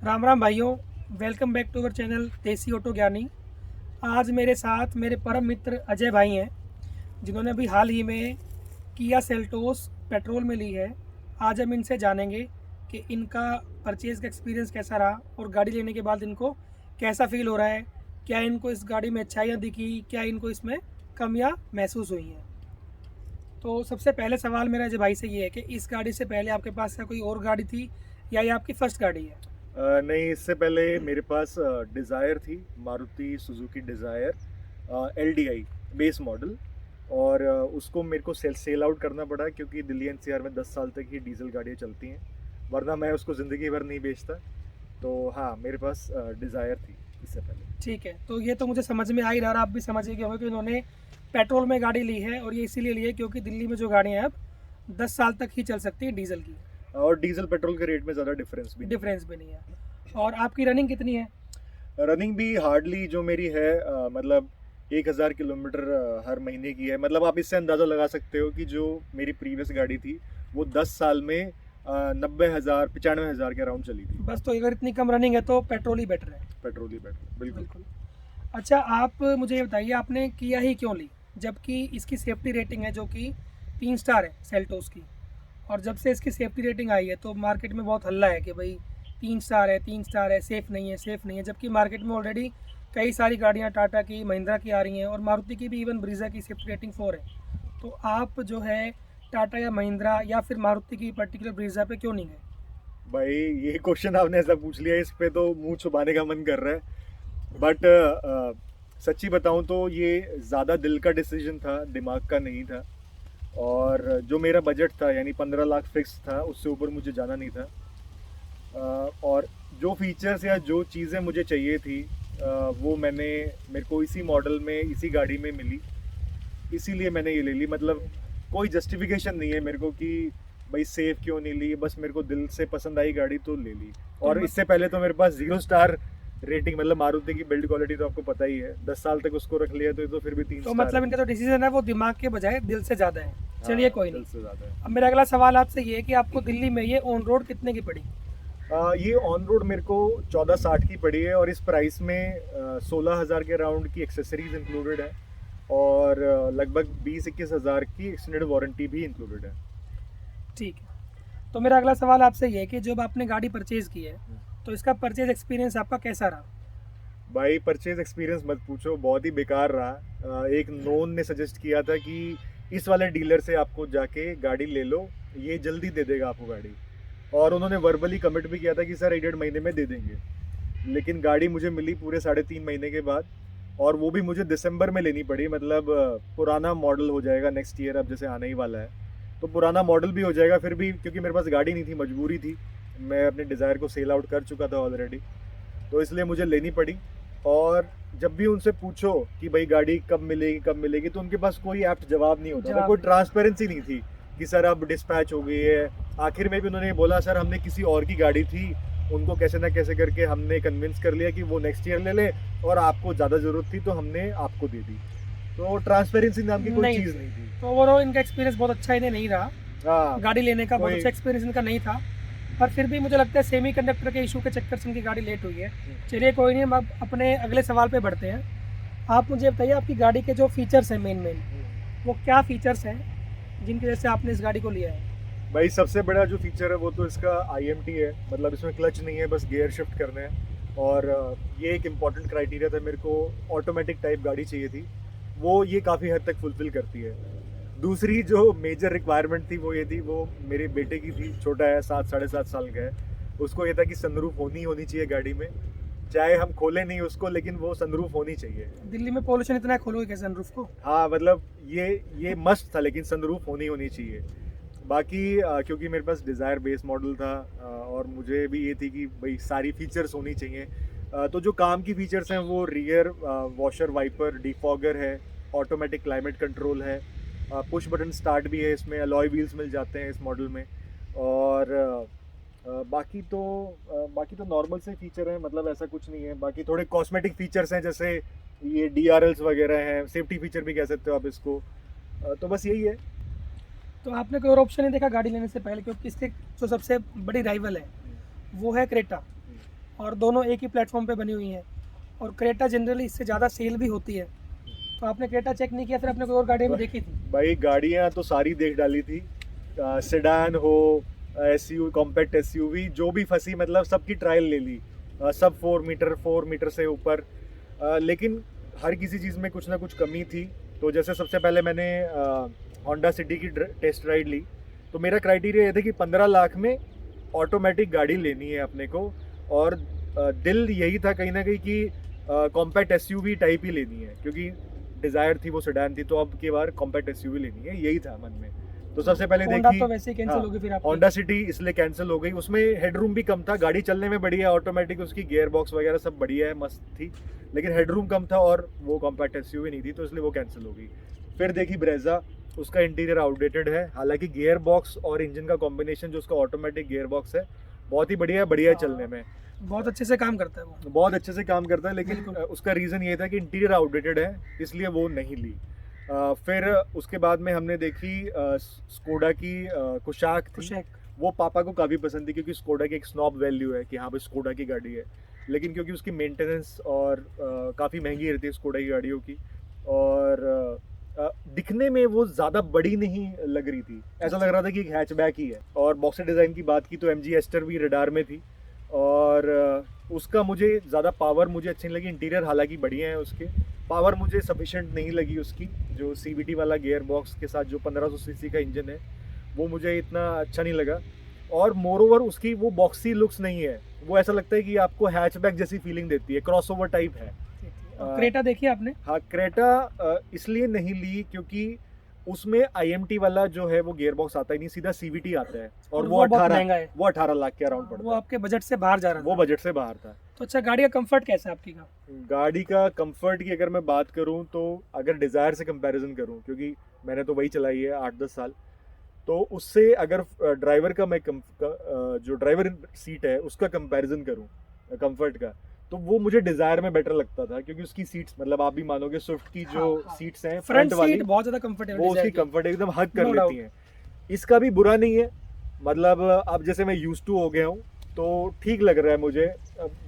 राम राम भाइयों, welcome back to our channel Desi auto Gyani. आज मेरे साथ मेरे परम मित्र अजय भाई हैं, जिन्होंने अभी हाल ही में किया सेल्टोस पेट्रोल में ली है। आज हम इनसे जानेंगे कि इनका परचेज़ का एक्सपीरियंस कैसा रहा और गाड़ी लेने के बाद इनको कैसा फील हो रहा है। क्या इनको इस गाड़ी में अच्छाइयाँ दिखी, क्या इनको इसमें कमियाँ महसूस हुई हैं। तो सबसे पहले सवाल मेरा अजय भाई से ये है कि इस गाड़ी से पहले आपके पास कोई और गाड़ी थी या ये आपकी फ़र्स्ट गाड़ी है? नहीं, इससे पहले मेरे पास डिज़ायर थी, Maruti Suzuki Dzire LDI base model. और उसको मेरे को सेल आउट करना पड़ा क्योंकि दिल्ली एनसीआर में 10 साल तक ही डीजल गाड़ियाँ चलती हैं, वरना मैं उसको ज़िंदगी भर नहीं बेचता। तो हाँ, मेरे पास डिज़ायर थी इससे पहले। ठीक है, तो ये तो मुझे समझ में आ ही रहा है, आप भी समझ ही गए होंगे कि इन्होंने पेट्रोल में गाड़ी ली है और ये इसीलिए ली है क्योंकि दिल्ली में जो गाड़ियाँ हैं अब 10 साल तक ही चल सकती हैं डीजल की। और डीजल पेट्रोल के रेट में ज़्यादा डिफरेंस भी नहीं है। और आपकी रनिंग कितनी है? रनिंग भी हार्डली जो मेरी है मतलब 1000 किलोमीटर हर महीने की है। मतलब आप इससे अंदाज़ा लगा सकते हो कि जो मेरी प्रीवियस गाड़ी थी वो 10 साल में 90,000 95,000 के अराउंड चली थी। बस, तो अगर इतनी कम रनिंग है तो पेट्रोल ही बेटर है। पेट्रोल ही बेटर, बिल्कुल। बिल्कुल। अच्छा, आप मुझे ये बताइए, आपने किया ही क्यों ली, जबकि इसकी सेफ्टी रेटिंग है जो कि 3 स्टार है सेल्टोस की। और जब से इसकी सेफ्टी रेटिंग आई है तो मार्केट में बहुत हल्ला है कि भाई 3 स्टार है, 3 स्टार है, सेफ़ नहीं है, सेफ़ नहीं है। जबकि मार्केट में ऑलरेडी कई सारी गाड़ियाँ टाटा की, महिंद्रा की आ रही हैं और मारुति की भी, इवन ब्रीज़ा की सेफ्टी रेटिंग 4 है। तो आप जो है टाटा या महिंद्रा या फिर मारुति की पर्टिकुलर ब्रीज़ा पे क्यों नहीं गए? भाई, ये क्वेश्चन आपने ऐसा पूछ लिया, इस पे तो मुंह छुपाने का मन कर रहा है। बट सच्ची बताऊं तो ये ज़्यादा दिल का डिसीजन था, दिमाग का नहीं था। और जो मेरा बजट था यानी 15 लाख फिक्स था, उससे ऊपर मुझे जाना नहीं था। और जो फीचर्स या जो चीज़ें मुझे चाहिए थी वो मेरे को इसी मॉडल में, इसी गाड़ी में मिली, इसीलिए मैंने ये ले ली। मतलब कोई जस्टिफिकेशन नहीं है मेरे को कि भाई सेफ क्यों नहीं ली, बस मेरे को दिल से पसंद आई गाड़ी तो ले ली। तो और मत, इससे पहले तो मेरे पास 0 स्टार रेटिंग, मतलब मारुति की बिल्ड क्वालिटी तो आपको पता ही है, 10 साल तक उसको रख लिया तो ये तो फिर भी 3 तो स्टार मतलब है। इनका जो डिसीजन है वो दिमाग के बजाय दिल से ज़्यादा है। चलिए, हाँ, कोई दिल नहीं। से ज़्यादा है। अब मेरा अगला सवाल आपसे ये है कि आपको दिल्ली में ये ऑन रोड कितने की पड़ी? ये ऑन रोड मेरे को 1460 की पड़ी है और इस प्राइस में 16,000 के राउंड की एक्सेसरीज इंक्लूडेड है। और लगभग 20-21 हज़ार की एक्सटेंडेड वारंटी भी इंक्लूडेड है। ठीक है। तो मेरा अगला सवाल आपसे ये है कि जब आपने गाड़ी परचेज़ की है तो इसका परचेज़ एक्सपीरियंस आपका कैसा रहा? भाई, परचेज एक्सपीरियंस मत पूछो, बहुत ही बेकार रहा। एक नोन ने सजेस्ट किया था कि इस वाले डीलर से आपको जाके गाड़ी ले लो, ये जल्दी दे देगा आपको गाड़ी। और उन्होंने वर्बली कमिट भी किया था कि सर 1.5 महीने में दे देंगे। लेकिन गाड़ी मुझे मिली पूरे 3.5 महीने के बाद, और वो भी मुझे दिसंबर में लेनी पड़ी। मतलब पुराना मॉडल हो जाएगा नेक्स्ट ईयर, अब जैसे आने ही वाला है तो पुराना मॉडल भी हो जाएगा। फिर भी क्योंकि मेरे पास गाड़ी नहीं थी, मजबूरी थी, मैं अपने डिज़ायर को सेल आउट कर चुका था ऑलरेडी, तो इसलिए मुझे लेनी पड़ी। और जब भी उनसे पूछो कि भाई गाड़ी कब मिलेगी कब मिलेगी, तो उनके पास कोई एप्ट जवाब नहीं होता था, कोई ट्रांसपेरेंसी नहीं थी कि सर अब डिस्पैच हो गई है। आखिर में भी उन्होंने बोला सर हमने किसी और की गाड़ी थी, उनको कैसे ना कैसे करके हमने कन्विंस कर लिया कि वो नेक्स्ट ईयर ले ले, और आपको ज़्यादा ज़रूरत थी तो हमने आपको दे दी। तो ट्रांसपेरेंसी नाम की कोई नहीं चीज़ थी। नहीं थी। तो ओवरऑल इनका एक्सपीरियंस बहुत अच्छा इन्हें नहीं रहा, हाँ, गाड़ी लेने का बहुत कोई अच्छा एक्सपीरियंस इनका नहीं था। पर फिर भी मुझे लगता है सेमी कंडक्टर के इशू के चक्कर से इनकी गाड़ी लेट हुई है। चलिए, कोई नहीं, हम अब अपने अगले सवाल पे बढ़ते हैं। आप मुझे बताइए, आपकी गाड़ी के जो फीचर्स हैं मेन वो क्या फीचर्स हैं जिनकी वजह से आपने इस गाड़ी को लिया है? भाई, सबसे बड़ा जो फीचर है वो तो इसका IMT है। मतलब इसमें क्लच नहीं है, बस गियर शिफ्ट करने हैं। और ये एक इम्पॉर्टेंट क्राइटेरिया था, मेरे को ऑटोमेटिक टाइप गाड़ी चाहिए थी, वो ये काफ़ी हद तक फुलफिल करती है। दूसरी जो मेजर रिक्वायरमेंट थी वो ये थी, वो मेरे बेटे की थी, छोटा है, 7-7.5 साल का है। उसको ये था कि सनरूफ होनी चाहिए गाड़ी में, चाहे हम खोलें नहीं उसको, लेकिन वो सनरूफ होनी चाहिए। दिल्ली में पोल्यूशन इतना है, खोलोगे कैसे सनरूफ को? हाँ, मतलब ये मस्ट था, लेकिन सनरूफ होनी चाहिए। बाकी क्योंकि मेरे पास डिज़ायर बेस मॉडल था, और मुझे भी ये थी कि भाई सारी फीचर्स होनी चाहिए। तो जो काम की फीचर्स हैं वो रियर वॉशर वाइपर, डिफॉगर है, ऑटोमेटिक क्लाइमेट कंट्रोल है, पुश बटन स्टार्ट भी है, इसमें अलॉय व्हील्स मिल जाते हैं इस मॉडल में। और बाकी तो नॉर्मल से फीचर हैं, मतलब ऐसा कुछ नहीं है। बाकी थोड़े कॉस्मेटिक फीचर्स हैं, जैसे ये DRLs वगैरह हैं, सेफ्टी फीचर भी कह सकते हो आप इसको। तो बस यही है। तो आपने कोई और ऑप्शन नहीं देखा गाड़ी लेने से पहले? क्योंकि इसके जो सबसे बड़ी राइवल है वो है क्रेटा, और दोनों एक ही प्लेटफॉर्म पे बनी हुई हैं, और क्रेटा जनरली इससे ज़्यादा सेल भी होती है। तो आपने क्रेटा चेक नहीं किया, फिर आपने कोई और गाड़ी में देखी थी? भाई गाड़ियाँ तो सारी देख डाली थी, सेडान हो, एसयू, कॉम्पैक्ट एसयूवी, जो भी फंसी मतलब सबकी ट्रायल ले ली, सब 4 मीटर से ऊपर, लेकिन हर किसी चीज़ में कुछ ना कुछ कमी थी। तो जैसे सबसे पहले मैंने होंडा सिटी की टेस्ट राइड ली, तो मेरा क्राइटेरिया ये था कि 15 लाख में ऑटोमेटिक गाड़ी लेनी है अपने को, और दिल यही था कहीं ना कहीं कि कॉम्पैक्ट एसयूवी टाइप ही लेनी है, क्योंकि डिज़ायर थी वो सेडान थी, तो अब की बार कॉम्पैक्ट एसयूवी लेनी है, यही था मन में। तो सबसे पहले होंडा देखी तो वैसे ही कैंसिल हाँ, होगी फिर आपकी। होंडा सिटी इसलिए कैंसिल हो गई, उसमें हेडरूम भी कम था, गाड़ी चलने में बढ़िया, ऑटोमेटिक उसकी गियर बॉक्स वगैरह सब बढ़िया है, मस्त थी, लेकिन हेडरूम कम था और वो कॉम्पैक्ट एसयूवी नहीं थी, तो इसलिए वो कैंसिल हो गई। फिर देखी ब्रेजा, उसका इंटीरियर आउटडेटेड है, हालांकि गियर बॉक्स और इंजन का कॉम्बिनेशन जो उसका ऑटोमेटिक गियर बॉक्स है बहुत ही बढ़िया है चलने में, बहुत अच्छे से काम करता है वो। बहुत अच्छे से काम करता है, लेकिन बिल्कुल। उसका रीज़न ये था कि इंटीरियर आउटडेटेड है, इसलिए वो नहीं ली। फिर उसके बाद में हमने देखी स्कोडा की कुशाक थी, कुशैक। वो पापा को काफ़ी पसंद थी, क्योंकि स्कोडा की एक स्नॉब वैल्यू है कि हाँ भाई स्कोडा की गाड़ी है, लेकिन क्योंकि उसकी मेंटेनेंस और काफ़ी महंगी रहती है स्कोडा की गाड़ियों की, और दिखने में वो ज़्यादा बड़ी नहीं लग रही थी, ऐसा लग रहा था कि एक हैचबैक ही है। और बॉक्सर डिज़ाइन की बात की तो MG एस्टर भी रडार में थी, और उसका मुझे ज़्यादा पावर मुझे अच्छी नहीं लगी, इंटीरियर हालांकि बढ़िया है उसके, पावर मुझे सफिशेंट नहीं लगी उसकी, जो CVT वाला गियर बॉक्स के साथ जो 1500 सीसी का इंजन है वो मुझे इतना अच्छा नहीं लगा, और मोर ओवर उसकी वो बॉक्सी लुक्स नहीं है, वो ऐसा लगता है कि आपको हैचबैक जैसी फीलिंग देती है, क्रॉसओवर टाइप है। क्रेटा देखी आपने? हाँ, क्रेटा इसलिए नहीं ली क्योंकि उसमें IMT वाला जो है वो गियर बॉक्स आता ही नहीं, सीधा CVT आता है, और वो बहुत 18 महंगा है। वो 18 लाख के अराउंड वो पड़ता है, आपके बजट से बाहर जा रहा वो था। बजट से बाहर था। तो अच्छा, गाड़ी का कंफर्ट कैसा है आपकी का? गाड़ी का कंफर्ट की अगर मैं बात करूं तो अगर डिज़ायर से कंपैरिजन करूं, क्योंकि मैंने तो वही चलाई है 8-10 साल, तो उससे अगर ड्राइवर का जो ड्राइवर सीट है उसका कंपैरिजन करूं कंफर्ट का, तो वो मुझे डिज़ायर में बेटर लगता था, क्योंकि उसकी सीट्स मतलब आप भी मानोगे स्विफ्ट की जो हाँ। सीट्स हैं फ्रंट वाली, सीट बहुत ज्यादा कंफर्टेबल वो उसकी कंफर्ट एकदम हग कर No लेती हैं। इसका भी बुरा नहीं है, मतलब अब जैसे मैं यूज टू हो गया हूँ तो ठीक लग रहा है मुझे,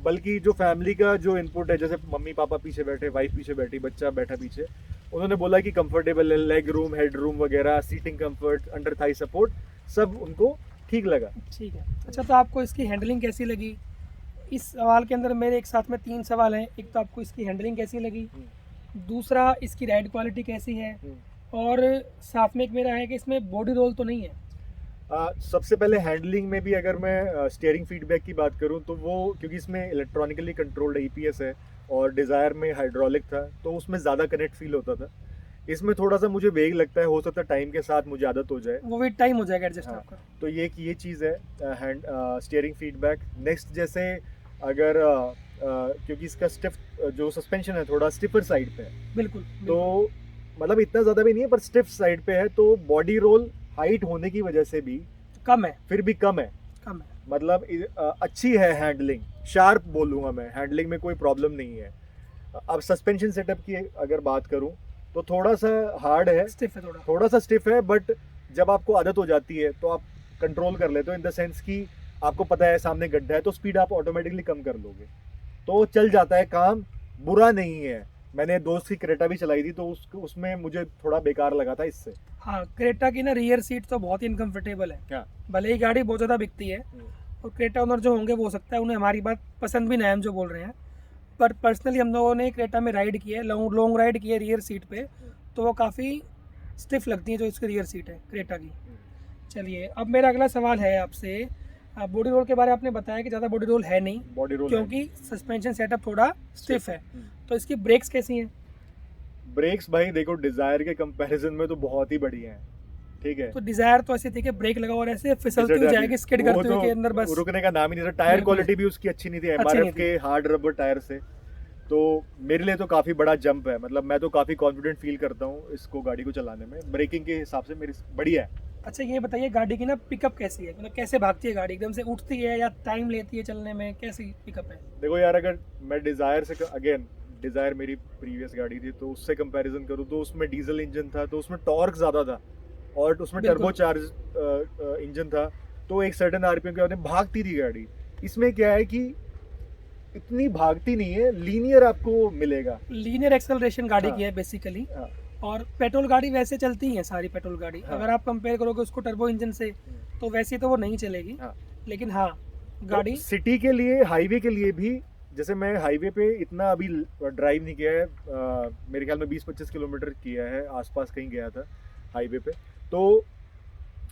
बल्कि जो फैमिली का जो इनपुट है, जैसे मम्मी पापा पीछे बैठे, वाइफ पीछे बैठी, बच्चा बैठा पीछे, उन्होंने बोला कि कंफर्टेबल है, लेग रूम, हेड रूम वगैरह, seating comfort, under thigh support, सब उनको ठीक लगा। ठीक है। अच्छा, तो आपको इसकी हैंडलिंग कैसी लगी? इस सवाल के अंदर मेरे एक साथ में 3 सवाल हैं। एक तो आपको इसकी हैंडलिंग कैसी लगी, दूसरा इसकी राइड क्वालिटी कैसी है, और साथ में एक मेरा है कि इसमें बॉडी रोल तो नहीं है? सबसे पहले हैंडलिंग में भी अगर मैं स्टीयरिंग फीडबैक की बात करूं तो वो, क्योंकि इसमें इलेक्ट्रॉनिकली कंट्रोल्ड APS है और डिज़ायर में हाइड्रोलिक था, तो उसमें ज़्यादा कनेक्ट फील होता था। इसमें थोड़ा सा मुझे वेग लगता है, हो सकता है टाइम के साथ मुझे आदत हो जाए, वो भी टाइम हो जाएगा एडजस्ट हाँ। आपका। तो ये चीज़ है स्टीयरिंग फीडबैक। नेक्स्ट, जैसे अगर क्योंकि इसका स्टिफ जो सस्पेंशन है थोड़ा स्टिफर साइड पे है, बिल्कुल, तो मतलब इतना ज़्यादा भी नहीं है पर स्टिफ साइड पे है, तो बॉडी रोल हाइट होने की वजह से भी कम है, फिर भी कम है, कम है। मतलब अच्छी है हैंडलिंग, शार्प बोलूँगा मैं, हैंडलिंग में कोई प्रॉब्लम नहीं है। अब सस्पेंशन सेटअप की अगर बात करूँ तो थोड़ा सा हार्ड है, स्टिफ है थोड़ा। थोड़ा सा स्टिफ है, बट जब आपको आदत हो जाती है तो आप कंट्रोल कर लेते हो, इन द सेंस कि आपको पता है सामने गड्ढा है तो स्पीड आप ऑटोमेटिकली कम कर लोगे, तो चल जाता है काम, बुरा नहीं है। मैंने दोस्त की क्रेटा भी चलाई थी तो उसमें मुझे थोड़ा बेकार लगा था इससे। हाँ, क्रेटा की ना रियर सीट तो बहुत ही इनकम्फर्टेबल है। हाँ। भले ही गाड़ी बहुत ज़्यादा बिकती है, और क्रेटा ओनर जो होंगे वो हो सकता है उन्हें हमारी बात पसंद भी ना है हम जो बोल रहे हैं, पर पर्सनली हम लोगों ने क्रेटा में राइड की है, लॉन्ग राइड की है रियर सीट पे, तो वो काफ़ी स्टिफ लगती है जो इसकी रियर सीट है क्रेटा की। चलिए, अब मेरा अगला सवाल है आपसे। बॉडी रोल के बारे में आपने बताया कि ज़्यादा बॉडी रोल है नहीं, बॉडी रोल क्योंकि सस्पेंशन सेटअप थोड़ा स्टिफ है। तो इसकी ब्रेक्स कैसी हैं? ब्रेक्स भाई देखो, डिजायर के कंपैरिजन में तो बहुत ही बढ़िया है, ठीक है। तो डिजायर तो ऐसी थी कि ब्रेक लगा और ऐसे फिसलती हुई जाएगी, स्किड वो करते हुए तो के अंदर, बस रुकने का नाम ही नहीं था। टायर बिल्कुल। क्वालिटी भी उसकी अच्छी नहीं थी, अच्छी नहीं MRF के हार्ड रबर टायर से, तो मेरे लिए तो काफ़ी बड़ा जंप है, मतलब मैं तो काफ़ी कॉन्फिडेंट फील करता हूँ इसको गाड़ी को चलाने में, ब्रेकिंग के हिसाब से मेरी बढ़िया है। अच्छा, ये बताइए गाड़ी की ना पिकअप कैसी है, मतलब कैसे भागती है गाड़ी, एकदम से उठती है या टाइम लेती है चलने में, कैसी पिकअप है? देखो यार, अगर मैं डिज़ायर से, अगेन डिज़ायर मेरी प्रीवियस गाड़ी थी तो उससे कंपैरिजन करूँ तो उसमें डीजल इंजन था तो उसमें टॉर्क ज़्यादा था, और उसमें टर्बो चार्ज इंजन था, तो एक सर्टेन RPM के बाद में भागती थी गाड़ी। इसमें क्या है कि इतनी भागती नहीं है, लीनियर आपको मिलेगा। लीनियर एक्सेलरेशन गाड़ी हाँ। की है बेसिकली। हाँ। और पेट्रोल गाड़ी वैसे चलती है सारी पेट्रोल गाड़ी, हाँ। अगर आप कंपेयर करोगे उसको टर्बो इंजन से तो वैसे तो वो नहीं चलेगी। हाँ। लेकिन हाँ, गाड़ी तो सिटी के लिए, हाईवे के लिए भी, जैसे मैं हाईवे पे इतना अभी ड्राइव नहीं किया है, मेरे ख्याल में 20-25 किलोमीटर किया है, आसपास कहीं गया था हाईवे पे, तो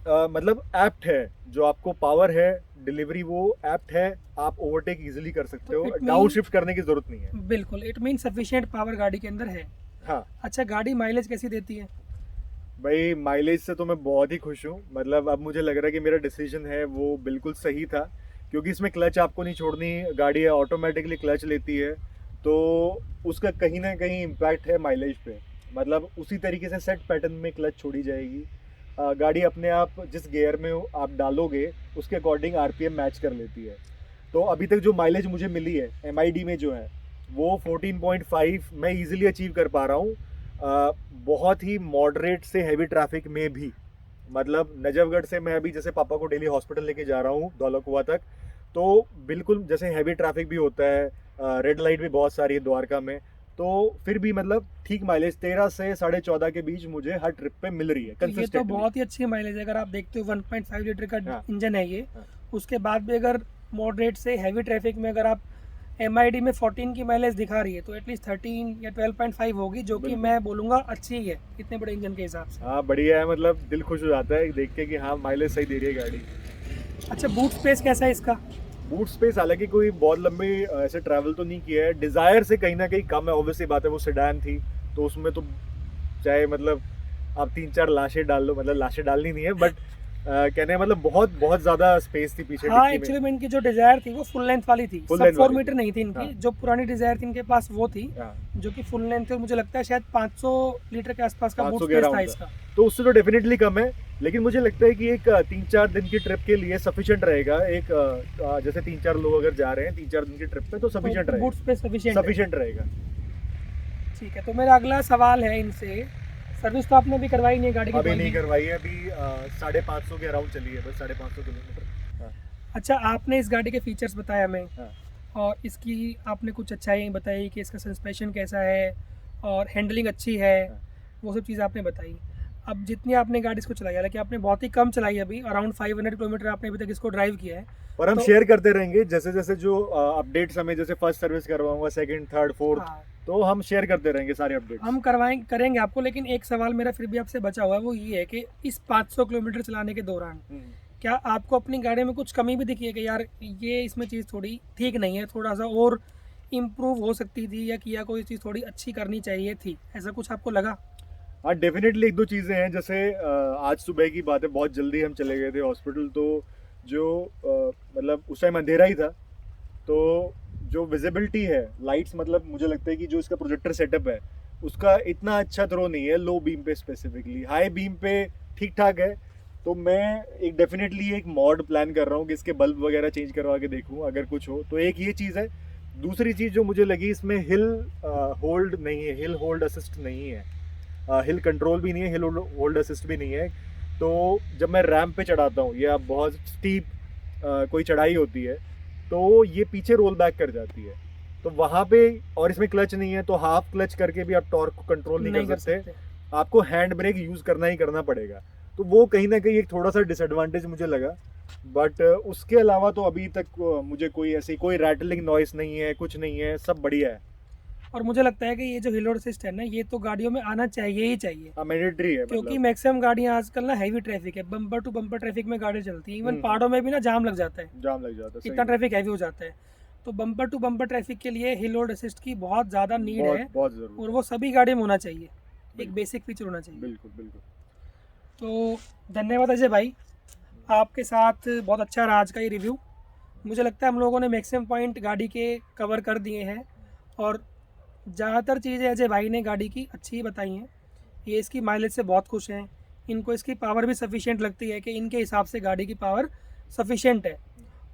मतलब एप्ट है, जो आपको पावर है, डिलीवरी वो एप्ट है, आप ओवरटेक इजीली कर सकते हो, It mean- डाउन शिफ्ट करने की जरूरत नहीं है। बिल्कुल, इट मीन सफिशिएंट पावर गाड़ी के अंदर है। हाँ अच्छा, गाड़ी माइलेज कैसी देती है? भाई, माइलेज से तो मैं बहुत ही खुश हूँ। मतलब अब मुझे लग रहा है कि मेरा डिसीजन है वो बिल्कुल सही था, क्योंकि इसमें क्लच आपको नहीं छोड़नी, गाड़ी है ऑटोमेटिकली क्लच लेती है, तो उसका कहीं ना कहीं इम्पैक्ट है माइलेज पे। मतलब उसी तरीके से सेट पैटर्न में क्लच छोड़ी जाएगी, गाड़ी अपने आप जिस गियर में आप डालोगे उसके अकॉर्डिंग आरपीएम मैच कर लेती है। तो अभी तक जो माइलेज मुझे मिली है एमआईडी में जो है वो 14.5 मैं इजीली अचीव कर पा रहा हूँ, बहुत ही मॉडरेट से हैवी ट्रैफिक में भी। मतलब नजफगढ़ से मैं अभी जैसे पापा को डेली हॉस्पिटल लेके जा रहा हूँ दौलतकुआ तक, तो बिल्कुल जैसे हैवी ट्रैफिक भी होता है, रेड लाइट भी बहुत सारी है द्वारका में, तो फिर भी मतलब ठीक माइलेज 13 से 14.5 के बीच मुझे हर ट्रिप पे मिल रही है तो ये तो कंसिस्टेंटली। बहुत ही अच्छी माइलेज है। अगर आप देखते हो 1.5 लीटर का हाँ। इंजन है ये, हाँ। उसके बाद भी अगर मॉडरेट से हैवी ट्रैफिक में अगर आप एमआईडी में 14 की माइलेज दिखा रही है तो एटलीस्ट 13 या 12.5 होगी, जो कि बिल्कुल। मैं बोलूँगा अच्छी ही है इतने बड़े इंजन के हिसाब से। हाँ बढ़िया है, मतलब दिल खुश हो जाता है देख के कि हाँ माइलेज सही दे रही है गाड़ी। अच्छा, बूट स्पेस कैसा है इसका? बूट स्पेस हालांकि कोई बहुत लंबी ऐसे ट्रैवल तो नहीं किया है, डिजायर से कहीं ना कहीं कम है, ऑब्वियसली बात है, वो सेडान थी तो उसमें तो चाहे मतलब आप 3-4 लाशें डाल लो, मतलब लाशें डालनी नहीं है, बट कहने का मतलब बहुत बहुत ज्यादा स्पेस थी पीछे हाँ, डिक्की एक्चुअली में। में इनकी जो डिजायर थी वो फुल लेंथ वाली थी, Full सब length 4 वाली मीटर थी। नहीं थी इनकी। हाँ। जो पुरानी डिजायर थी इनके पास वो थी, हाँ, जो कि फुल लेंथ थी, और मुझे लगता है शायद 500 लीटर के आसपास का 500 बूट के स्पेस था around इसका। तो उससे तो डेफिनेटली कम है, लेकिन मुझे लगता है कि एक 3-4 दिन की ट्रिप के लिए सफिशिएंट रहेगा। एक जैसे 3-4 लोग अगर जा रहे हैं 3-4 दिन की ट्रिप पे तो सफिशिएंट तो बूट रहेगा, स्पेस सफिशिएंट है। सफिशिएंट रहेगा। ठीक है, तो मेरा अगला सवाल है इनसे, सर्विस तो आपने भी करवाई नहीं है गाड़ी की? अभी कोई नहीं भी? करवाई है, अभी 550 के अराउंड चली है, बस 550 किलोमीटर। हाँ। अच्छा, आपने इस गाड़ी के फीचर्स बताया हमें, हाँ। और इसकी आपने कुछ अच्छाई बताई कि इसका सस्पेंशन कैसा है और हैंडलिंग अच्छी है, हाँ। वो सब चीज़ें आपने बताई। अब जितनी आपने गाड़ी इसको चलाई, हालांकि आपने बहुत ही कम चलाई, अभी अराउंड 500 किलोमीटर आपने अभी तक इसको ड्राइव किया है, और हम तो- शेयर करते रहेंगे जैसे जैसे जो अपडेट्स हमें, जैसे फर्स्ट सर्विस करवाऊंगा, सेकंड, थर्ड, फोर्थ, हाँ, तो हम शेयर करते रहेंगे सारे अपडेट्स। हम करेंगे आपको। लेकिन एक सवाल मेरा फिर भी आपसे बचा हुआ है, वो ये है कि इस 500 किलोमीटर चलाने के दौरान क्या आपको अपनी गाड़ी में कुछ कमी भी दिखी है कि यार ये इसमें चीज़ थोड़ी ठीक नहीं है, थोड़ा सा और इम्प्रूव हो सकती थी, या कोई चीज़ थोड़ी अच्छी करनी चाहिए थी, ऐसा कुछ आपको लगा? हाँ डेफिनेटली 1-2 चीज़ें हैं, जैसे आज सुबह की बात है, बहुत जल्दी हम चले गए थे हॉस्पिटल, तो जो मतलब उस टाइम अंधेरा ही था, तो जो विजिबिलिटी है, लाइट्स, मतलब मुझे लगता है कि जो इसका प्रोजेक्टर सेटअप है उसका इतना अच्छा थ्रो नहीं है लो बीम पे, स्पेसिफिकली हाई बीम पे ठीक ठाक है। तो मैं एक डेफिनेटली एक मॉड प्लान कर रहा हूँ कि इसके बल्ब वगैरह चेंज करवा के देखूँ अगर कुछ हो तो। एक ये चीज़ है। दूसरी चीज़ जो मुझे लगी, इसमें हिल होल्ड नहीं है, हिल होल्ड असिस्ट नहीं है, हिल कंट्रोल भी नहीं है, हिल होल्ड असिस्ट भी नहीं है। तो जब मैं रैंप पे चढ़ाता हूँ या बहुत स्टीप कोई चढ़ाई होती है तो ये पीछे रोल बैक कर जाती है, तो वहाँ पे, और इसमें क्लच नहीं है तो हाफ क्लच करके भी आप टॉर्क को कंट्रोल नहीं कर सकते, आपको हैंड ब्रेक यूज़ करना ही करना पड़ेगा। तो वो कहीं ना कहीं एक थोड़ा सा डिसएडवांटेज मुझे लगा, बट उसके अलावा तो अभी तक मुझे कोई ऐसी कोई रैटलिंग नॉइस नहीं है, कुछ नहीं है, सब बढ़िया है। और मुझे लगता है कि ये जो हिल होल्ड असिस्ट है ना, ये तो गाड़ियों में आना चाहिए ही चाहिए, मैंडेटरी है, क्योंकि मतलब मैक्सिमम गाड़ियाँ आजकल ना हैवी ट्रैफिक है, बम्पर टू बम्पर ट्रैफिक में गाड़ी चलती है, इवन हम्म। पहाड़ों में भी ना जाम लग जाता है, जाम लग जाता है, इतना सही ट्रैफिक हैवी हो जाता है। तो बम्पर टू बम्पर ट्रैफिक के लिए हिल होल्ड असिस्ट की बहुत ज़्यादा है। नीड है, बहुत जरूरी और वो सभी गाड़ी में होना चाहिए, एक बिल्कुल। बेसिक फीचर होना चाहिए। बिल्कुल बिल्कुल। तो धन्यवाद अजय भाई, आपके साथ बहुत अच्छा रहा आज का ये रिव्यू। मुझे लगता है हम लोगों ने मैक्सिमम पॉइंट गाड़ी के कवर कर दिए हैं, और ज़्यादातर चीज़ें अजय भाई ने गाड़ी की अच्छी ही बताई हैं। ये इसकी माइलेज से बहुत खुश हैं, इनको इसकी पावर भी सफिशिएंट लगती है कि इनके हिसाब से गाड़ी की पावर सफिशिएंट है।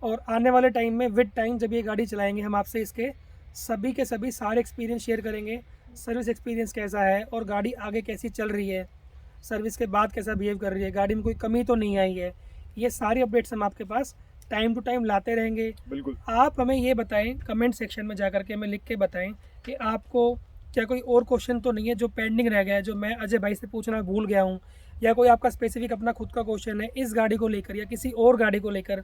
और आने वाले टाइम में विद टाइम जब ये गाड़ी चलाएंगे, हम आपसे इसके सभी के सभी सारे एक्सपीरियंस शेयर करेंगे, सर्विस एक्सपीरियंस कैसा है और गाड़ी आगे कैसी चल रही है, सर्विस के बाद कैसा बिहेव कर रही है, गाड़ी में कोई कमी तो नहीं आई है, ये सारी अपडेट्स हम आपके पास टाइम टू टाइम लाते रहेंगे। बिल्कुल। आप हमें ये बताएं, कमेंट सेक्शन में जा कर के हमें लिख के बताएं कि आपको क्या कोई और क्वेश्चन तो नहीं है जो पेंडिंग रह गया है, जो मैं अजय भाई से पूछना भूल गया हूँ, या कोई आपका स्पेसिफिक अपना खुद का क्वेश्चन है इस गाड़ी को लेकर या किसी और गाड़ी को लेकर।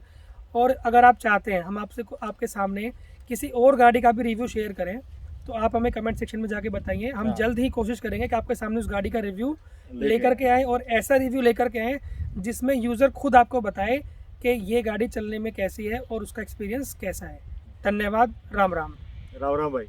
और अगर आप चाहते हैं हम आपसे आपके सामने किसी और गाड़ी का भी रिव्यू शेयर करें, तो आप हमें कमेंट सेक्शन में जाके बताइए। हम हाँ। जल्द ही कोशिश करेंगे कि आपके सामने उस गाड़ी का रिव्यू लेके लेकर के आए, और ऐसा रिव्यू लेकर के आए जिसमें यूज़र खुद आपको बताए कि ये गाड़ी चलने में कैसी है और उसका एक्सपीरियंस कैसा है। धन्यवाद। राम राम। राम राम भाई।